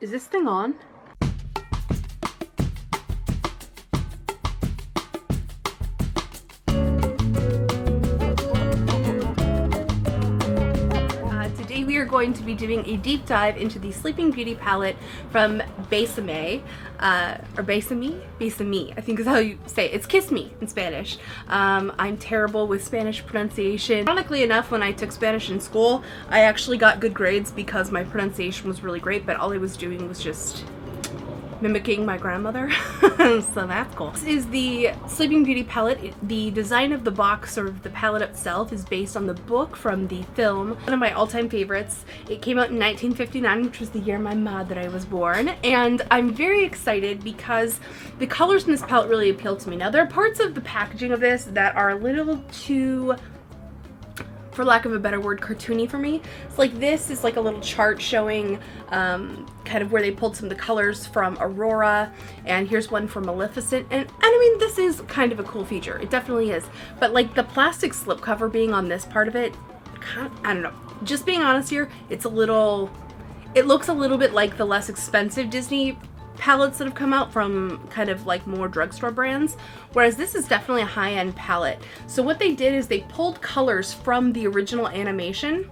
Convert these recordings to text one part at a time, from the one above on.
Is this thing on? Today we are going to be doing a deep dive into the Sleeping Beauty palette from Besame, or Besame? Besame, I think is how you say it. It's Kiss Me in Spanish. I'm terrible with Spanish pronunciation. Ironically enough, when I took Spanish in school, I actually got good grades because my pronunciation was really great, but all I was doing was just mimicking my grandmother. So that's cool. This is the Sleeping Beauty palette. The design of the box, or the palette itself, is based on the book from the film. One of my all-time favorites. It came out in 1959, which was the year my madre was born, and I'm very excited because the colors in this palette really appeal to me. Now, there are parts of the packaging of this that are a little too, for lack of a better word, cartoony for me. It's like this is like a little chart showing kind of where they pulled some of the colors from Aurora, and here's one from Maleficent, and I mean, this is kind of a cool feature. It definitely is. But like the plastic slipcover being on this part of it, I don't know. Just being honest here, it looks a little bit like the less expensive Disney palettes that have come out from kind of like more drugstore brands, whereas this is definitely a high-end palette. So what they did is they pulled colors from the original animation.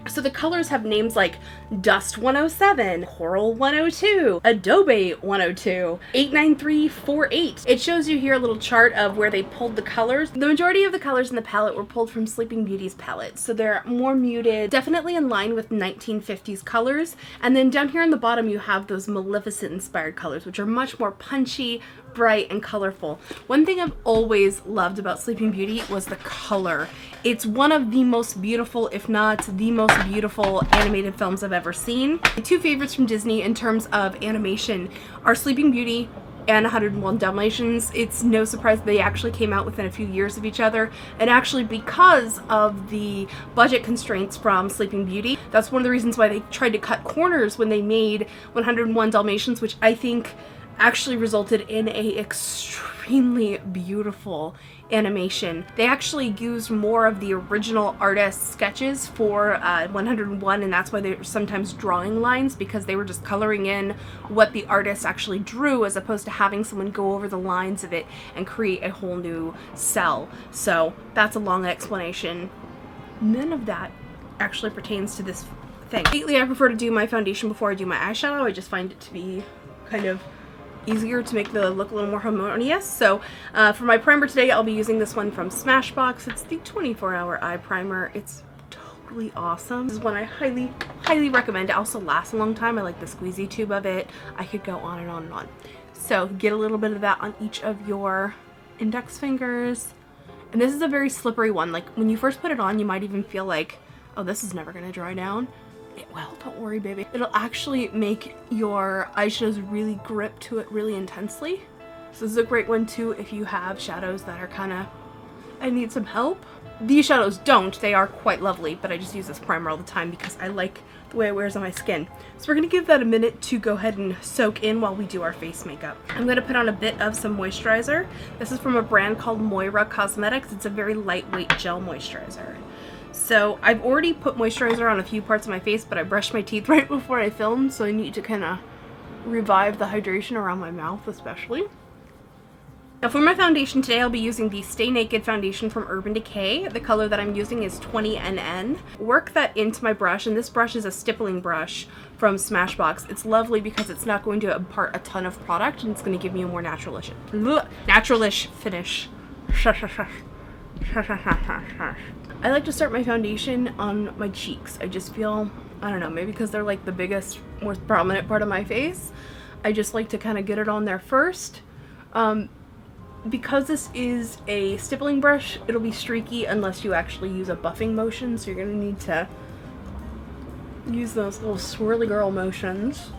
So the colors have names like Dust 107, Coral 102, Adobe 102, 89348. It shows you here a little chart of where they pulled the colors. The majority of the colors in the palette were pulled from Sleeping Beauty's palette, so they're more muted, definitely in line with 1950s colors. And then down here on the bottom you have those Maleficent inspired colors, which are much more punchy, bright, and colorful. One thing I've always loved about Sleeping Beauty was the color. It's one of the most beautiful, if not the most beautiful, animated films I've ever seen. My two favorites from Disney in terms of animation are Sleeping Beauty and 101 Dalmatians. It's no surprise they actually came out within a few years of each other, and actually because of the budget constraints from Sleeping Beauty, that's one of the reasons why they tried to cut corners when they made 101 Dalmatians, which I think actually resulted in a extremely beautiful animation. They actually used more of the original artist's sketches for 101, and that's why they're sometimes drawing lines, because they were just coloring in what the artist actually drew as opposed to having someone go over the lines of it and create a whole new cell. So that's a long explanation. None of that actually pertains to this thing. Lately I prefer to do my foundation before I do my eyeshadow. I just find it to be kind of easier to make the look a little more harmonious. So for my primer today, I'll be using this one from Smashbox. It's the 24-hour eye primer. It's totally awesome. This is one I highly, highly recommend. It also lasts a long time. I like the squeezy tube of it. I could go on and on and on. So get a little bit of that on each of your index fingers. And this is a very slippery one. Like when you first put it on, you might even feel like, oh, this is never gonna dry down. It will, don't worry, baby. It'll actually make your eyeshadows really grip to it really intensely. So this is a great one too if you have shadows that are kind of, I need some help. These shadows don't, they are quite lovely, but I just use this primer all the time because I like the way it wears on my skin. So we're gonna give that a minute to go ahead and soak in while we do our face makeup. I'm gonna put on a bit of some moisturizer. This is from a brand called Moira Cosmetics. It's a very lightweight gel moisturizer. So I've already put moisturizer on a few parts of my face, but I brushed my teeth right before I filmed, so I need to kind of revive the hydration around my mouth especially. Now for my foundation today, I'll be using the Stay Naked foundation from Urban Decay. The color that I'm using is 20NN. Work that into my brush, and this brush is a stippling brush from Smashbox. It's lovely because it's not going to impart a ton of product, and it's going to give me a more naturalish finish. I like to start my foundation on my cheeks. I just feel, I don't know, maybe because they're like the biggest, most prominent part of my face, I just like to kind of get it on there first. Because this is a stippling brush, it'll be streaky unless you actually use a buffing motion, so you're going to need to use those little swirly girl motions.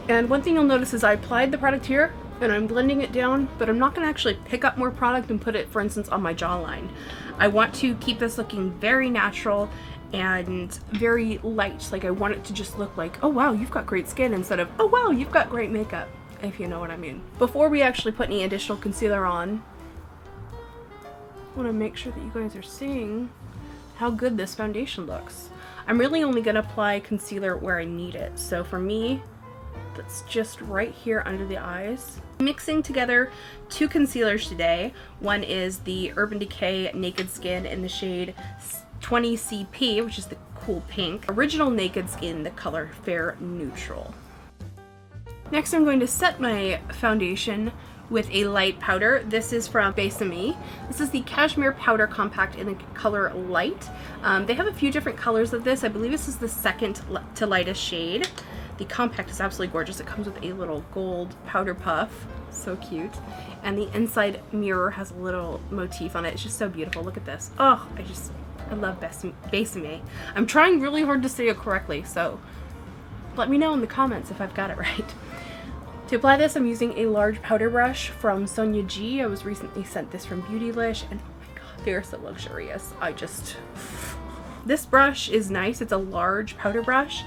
And one thing you'll notice is I applied the product here, and I'm blending it down, but I'm not going to actually pick up more product and put it, for instance, on my jawline. I want to keep this looking very natural and very light. Like I want it to just look like, oh wow, you've got great skin, instead of, oh wow, you've got great makeup, if you know what I mean. Before we actually put any additional concealer on, I want to make sure that you guys are seeing how good this foundation looks. I'm really only going to apply concealer where I need it. So for me, that's just right here under the eyes. Mixing together two concealers today. One is the Urban Decay Naked Skin in the shade 20 CP, which is the cool pink. Original Naked Skin, the color Fair Neutral. Next, I'm going to set my foundation with a light powder. This is from Besame. This is the Cashmere Powder Compact in the color Light. They have a few different colors of this. I believe this is the second to lightest shade. The compact is absolutely gorgeous. It comes with a little gold powder puff. So cute. And the inside mirror has a little motif on it. It's just so beautiful. Look at this. Oh, I love Besame. I'm trying really hard to say it correctly, so let me know in the comments if I've got it right. To apply this, I'm using a large powder brush from Sonia G. I was recently sent this from Beautylish, and oh my god, they're so luxurious. This brush is nice. It's a large powder brush,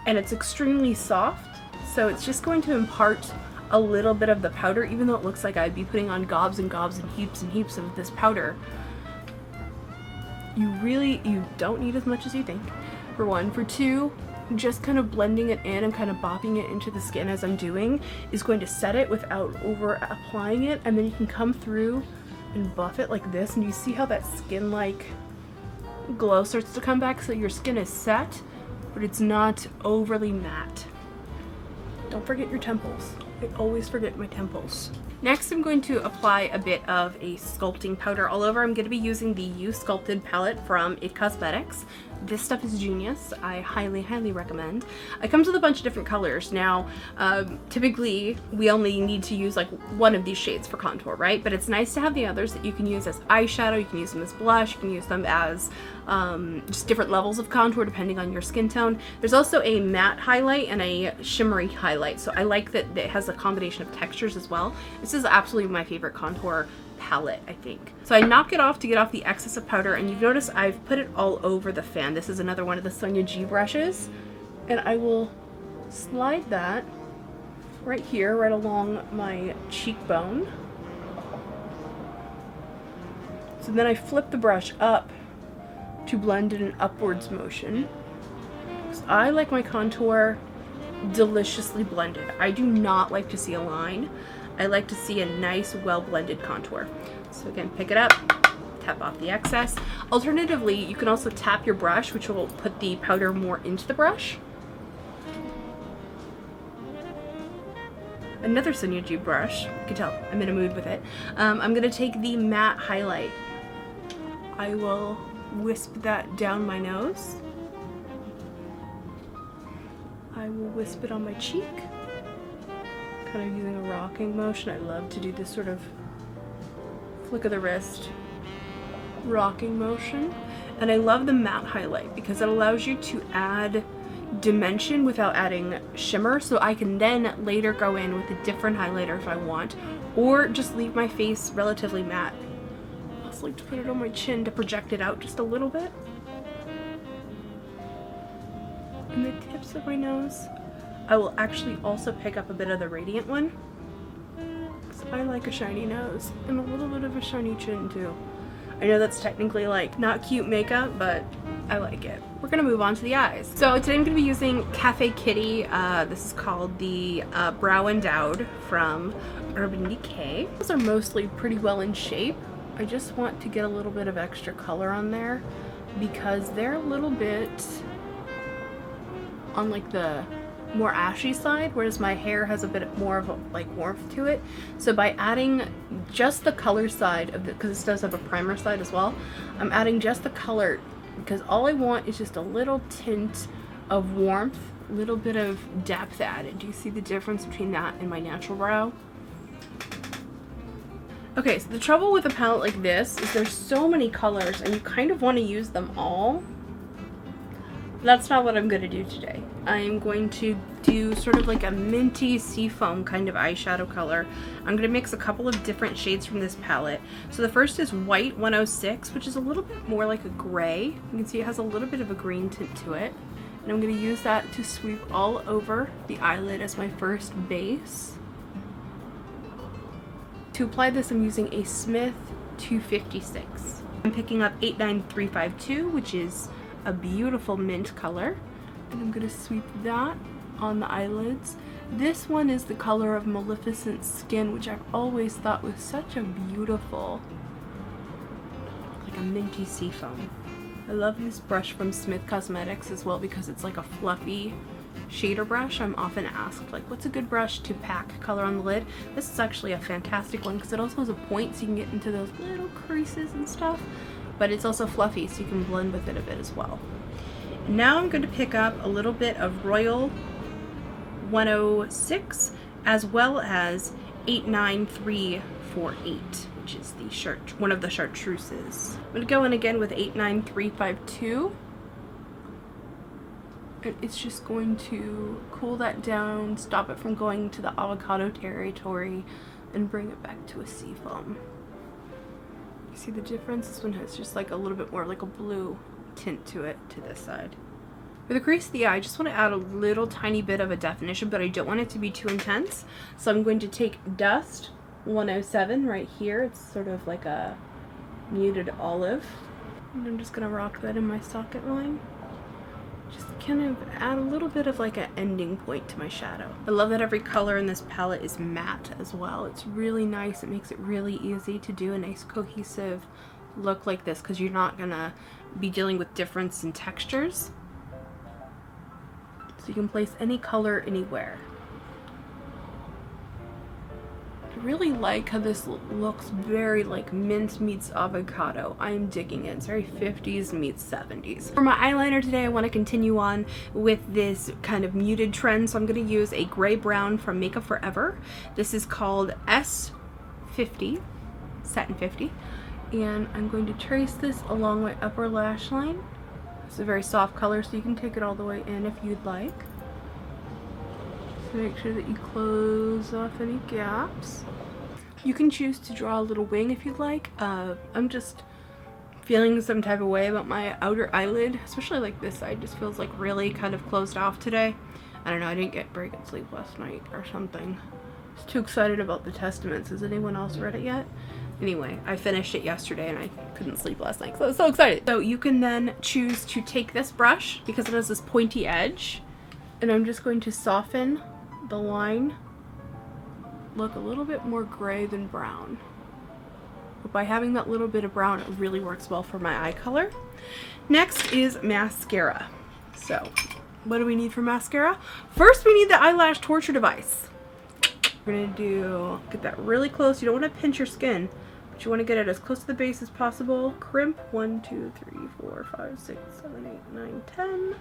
and it's extremely soft, so it's just going to impart a little bit of the powder, even though it looks like I'd be putting on gobs and gobs and heaps of this powder. You don't need as much as you think, for one. For two, just kind of blending it in and kind of bopping it into the skin as I'm doing is going to set it without over applying it, and then you can come through and buff it like this, and you see how that skin like glow starts to come back, so your skin is set but it's not overly matte. Don't forget your temples. I always forget my temples. Next, I'm going to apply a bit of a sculpting powder all over. I'm going to be using the You Sculpted palette from It Cosmetics. This stuff is genius. I highly, highly recommend. It comes with a bunch of different colors. Now, typically, we only need to use like one of these shades for contour, right? But it's nice to have the others that you can use as eyeshadow, you can use them as blush, you can use them as just different levels of contour depending on your skin tone. There's also a matte highlight and a shimmery highlight, so I like that it has a combination of textures as well. This is absolutely my favorite contour palette, I think. So I knock it off to get off the excess of powder, and you've noticed I've put it all over the fan. This is another one of the Sonia G brushes, and I will slide that right here, right along my cheekbone. So then I flip the brush up to blend in an upwards motion. So I like my contour deliciously blended. I do not like to see a line. I like to see a nice, well-blended contour. So again, pick it up, tap off the excess. Alternatively, you can also tap your brush, which will put the powder more into the brush. Another Sonia G brush. You can tell I'm in a mood with it. I'm gonna take the matte highlight. I will wisp that down my nose. I will wisp it on my cheek, kind of using a rocking motion. I love to do this sort of flick of the wrist rocking motion. And I love the matte highlight because it allows you to add dimension without adding shimmer, so I can then later go in with a different highlighter if I want, or just leave my face relatively matte. I also like to put it on my chin to project it out just a little bit. And the tips of my nose. I will actually also pick up a bit of the Radiant one, because I like a shiny nose and a little bit of a shiny chin too. I know that's technically like not cute makeup, but I like it. We're gonna move on to the eyes. So today I'm gonna be using Cafe Kitty. This is called the Brow Endowed from Urban Decay. Those are mostly pretty well in shape. I just want to get a little bit of extra color on there because they're a little bit on like the more ashy side, whereas my hair has a bit more of a like warmth to it. So by adding just the color side of it, because this does have a primer side as well, I'm adding just the color because all I want is just a little tint of warmth, a little bit of depth added. Do you see the difference between that and my natural brow? Okay, so the trouble with a palette like this is there's so many colors and you kind of want to use them all. That's not what I'm going to do today. I'm going to do sort of like a minty seafoam kind of eyeshadow color. I'm going to mix a couple of different shades from this palette. So the first is White 106, which is a little bit more like a gray. You can see it has a little bit of a green tint to it. And I'm going to use that to sweep all over the eyelid as my first base. To apply this, I'm using a Smith 256. I'm picking up 89352, which is a beautiful mint color. And I'm going to sweep that on the eyelids. This one is the color of Maleficent's skin, which I've always thought was such a beautiful, like a minty seafoam. I love this brush from Smith Cosmetics as well because it's like a fluffy shader brush. I'm often asked, like, what's a good brush to pack color on the lid? This is actually a fantastic one because it also has a point so you can get into those little creases and stuff, but it's also fluffy so you can blend with it a bit as well. Now I'm going to pick up a little bit of Royal 106 as well as 89348, which is the one of the chartreuses. I'm going to go in again with 89352. And it's just going to cool that down, stop it from going to the avocado territory, and bring it back to a seafoam. You see the difference? This one has just like a little bit more like a blue tint to it to this side. For the crease of the eye, I just want to add a little tiny bit of a definition, but I don't want it to be too intense. So I'm going to take Dust 107 right here. It's sort of like a muted olive. And I'm just going to rock that in my socket line. Just kind of add a little bit of like an ending point to my shadow. I love that every color in this palette is matte as well. It's really nice. It makes it really easy to do a nice cohesive look like this because you're not gonna be dealing with difference in textures. So you can place any color anywhere. I really like how this looks very like mint meets avocado. I am digging it. It's very 50s meets 70s. For my eyeliner today, I want to continue on with this kind of muted trend. So I'm going to use a gray brown from Makeup Forever. This is called S50, Satin 50. And I'm going to trace this along my upper lash line. It's a very soft color, so you can take it all the way in if you'd like. So make sure that you close off any gaps. You can choose to draw a little wing if you'd like. I'm just feeling some type of way about my outer eyelid, especially like this side just feels like really kind of closed off today. I don't know, I didn't get very good sleep last night or something. I was too excited about the Testaments. Has anyone else read it yet? Anyway, I finished it yesterday and I couldn't sleep last night because I was so excited. So you can then choose to take this brush because it has this pointy edge, and I'm just going to soften the line, look a little bit more gray than brown. But by having that little bit of brown, it really works well for my eye color. Next is mascara. So what do we need for mascara? First, we need the eyelash torture device. We're gonna get that really close. You don't want to pinch your skin, but you want to get it as close to the base as possible. Crimp 1, 2, 3, 4, 5, 6, 7, 8, 9, 10.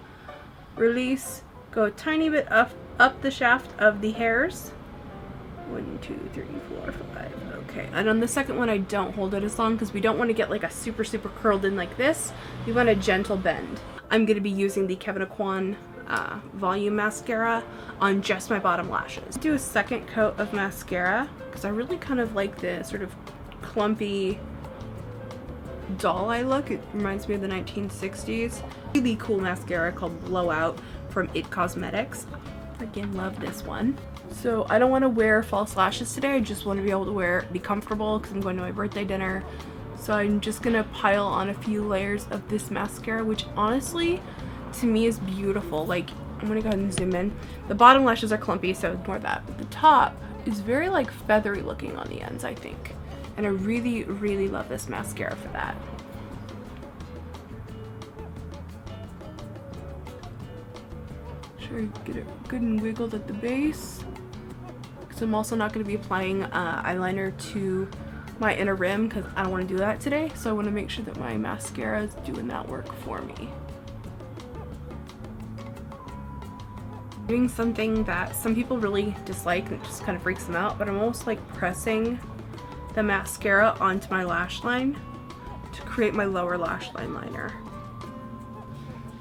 Release. Go a tiny bit up the shaft of the hairs. 1, 2, 3, 4, 5. Okay. And on the second one, I don't hold it as long because we don't want to get like a super curled in like this. We want a gentle bend. I'm going to be using the Kevyn Aucoin volume mascara on just my bottom lashes. Do a second coat of mascara because I really kind of like the sort of clumpy doll eye look. It reminds me of the 1960s. Really cool mascara called Blowout from It Cosmetics. Again, love this one. So I don't want to wear false lashes today. I just want to be able to be comfortable because I'm going to my birthday dinner. So I'm just gonna pile on a few layers of this mascara, which honestly to me is beautiful. Like, I'm gonna go ahead and zoom in. The bottom lashes are clumpy, so ignore that. But the top is very like feathery looking on the ends, I think. And I really love this mascara for that. Sure you get it good and wiggled at the base. Because I'm also not gonna be applying eyeliner to my inner rim because I don't want to do that today. So I want to make sure that my mascara is doing that work for me. Doing something that some people really dislike and it just kind of freaks them out, but I'm almost like pressing the mascara onto my lash line to create my lower lash line liner.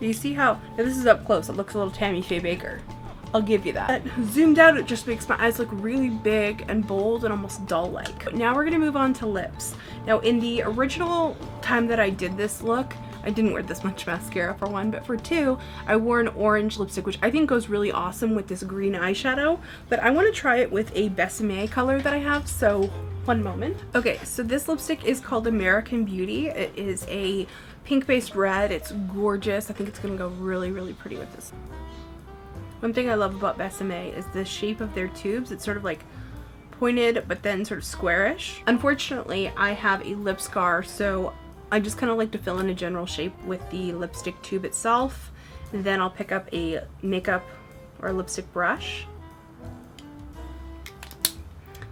You see how, now this is up close, it looks a little Tammy Faye Baker. I'll give you that. Zoomed out, it just makes my eyes look really big and bold and almost doll-like. But now we're gonna move on to lips. Now in the original time that I did this look, I didn't wear this much mascara for one, but for two, I wore an orange lipstick, which I think goes really awesome with this green eyeshadow, but I wanna try it with a Besame color that I have, so one moment. Okay, so this lipstick is called American Beauty. It is a pink-based red. It's gorgeous. I think it's going to go really, really pretty with this. One thing I love about Besame is the shape of their tubes. It's sort of like pointed, but then sort of squarish. Unfortunately, I have a lip scar, so I just kind of like to fill in a general shape with the lipstick tube itself. And then I'll pick up a makeup or a lipstick brush.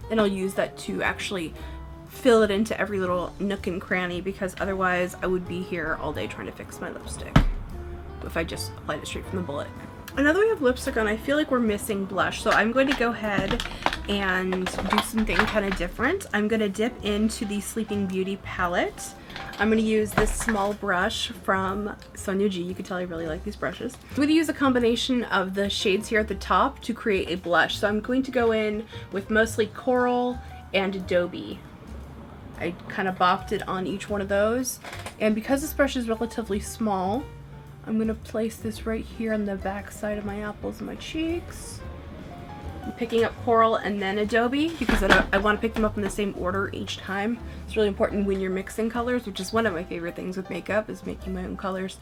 And I'll use that to actually fill it into every little nook and cranny, because otherwise I would be here all day trying to fix my lipstick if I just applied it straight from the bullet. Now that we have lipstick on, I feel like we're missing blush, so I'm going to go ahead and do something kind of different. I'm going to dip into the Sleeping Beauty palette. I'm going to use this small brush from Sonia G. You can tell I really like these brushes. I'm going to use a combination of the shades here at the top to create a blush. So I'm going to go in with mostly Coral and Adobe. I kind of bopped it on each one of those. And because this brush is relatively small, I'm going to place this right here on the back side of my apples and my cheeks. I'm picking up Coral and then Adobe because I want to pick them up in the same order each time. It's really important when you're mixing colors, which is one of my favorite things with makeup, is making my own colors.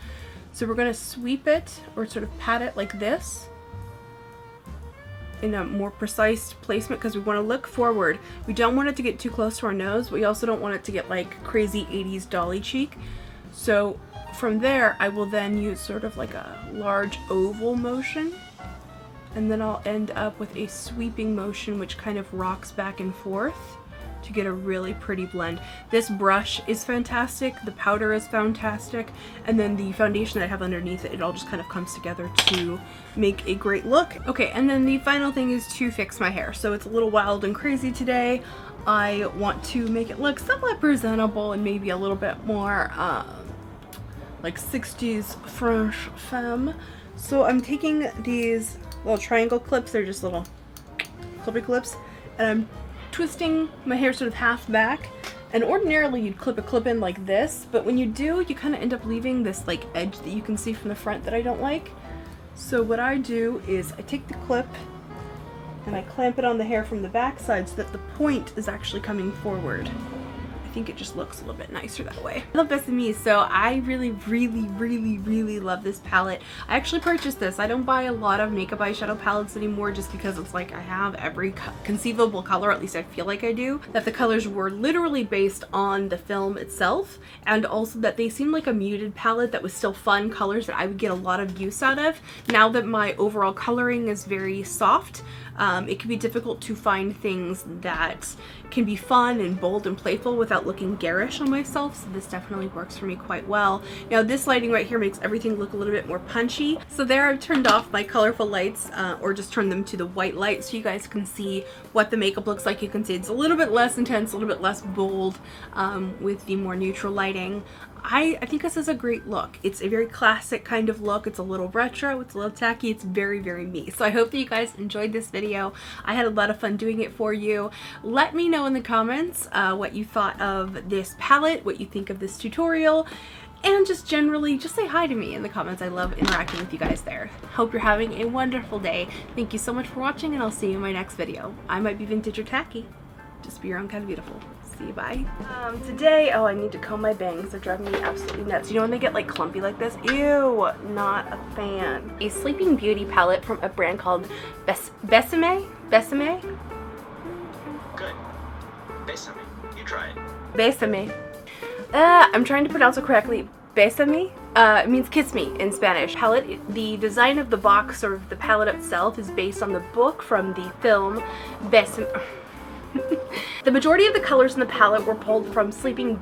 So we're going to sweep it or sort of pat it like this in a more precise placement because we want to look forward. We don't want it to get too close to our nose, but we also don't want it to get like crazy 80s dolly cheek. So from there, I will then use sort of like a large oval motion, and then I'll end up with a sweeping motion which kind of rocks back and forth to get a really pretty blend. This brush is fantastic, the powder is fantastic, and then the foundation that I have underneath it, it all just kind of comes together to make a great look. Okay, and then the final thing is to fix my hair. So it's a little wild and crazy today. I want to make it look somewhat presentable and maybe a little bit more like 60s French femme. So I'm taking these little triangle clips, they're just little clippy clips, and I'm twisting my hair sort of half back. And ordinarily you'd clip a clip in like this, but when you do, you kind of end up leaving this like edge that you can see from the front that I don't like. So what I do is I take the clip and I clamp it on the hair from the back side so that the point is actually coming forward. I think it just looks a little bit nicer that way. I love Besame, so I really love this palette. I actually purchased this. I don't buy a lot of makeup eyeshadow palettes anymore just because it's like I have every conceivable color, at least I feel like I do. That the colors were literally based on the film itself, and also that they seemed like a muted palette that was still fun colors that I would get a lot of use out of. Now that my overall coloring is very soft, it can be difficult to find things that can be fun and bold and playful without looking garish on myself, so this definitely works for me quite well. Now this lighting right here makes everything look a little bit more punchy. So there I've turned off my colorful lights, or just turned them to the white light so you guys can see what the makeup looks like. You can see it's a little bit less intense, a little bit less bold with the more neutral lighting. I think this is a great look. It's a very classic kind of look. It's a little retro, it's a little tacky, it's very me. So I hope that you guys enjoyed this video. I had a lot of fun doing it for you. Let me know in the comments what you thought of this palette, what you think of this tutorial, and just generally just say hi to me in the comments. I love interacting with you guys there. Hope you're having a wonderful day. Thank you so much for watching, and I'll see you in my next video. I might be Vintageortacky. Just be your own kind of beautiful. See you, bye. Today, oh, I need to comb my bangs. They're driving me absolutely nuts. You know when they get like clumpy like this? Ew, not a fan. A Sleeping Beauty palette from a brand called Besame? Besame? Good. Besame. You try it. Besame. I'm trying to pronounce it correctly. Besame? It means kiss me in Spanish. Palette, the design of the box, or the palette itself, is based on the book from the film Besame. The majority of the colors in the palette were pulled from Sleeping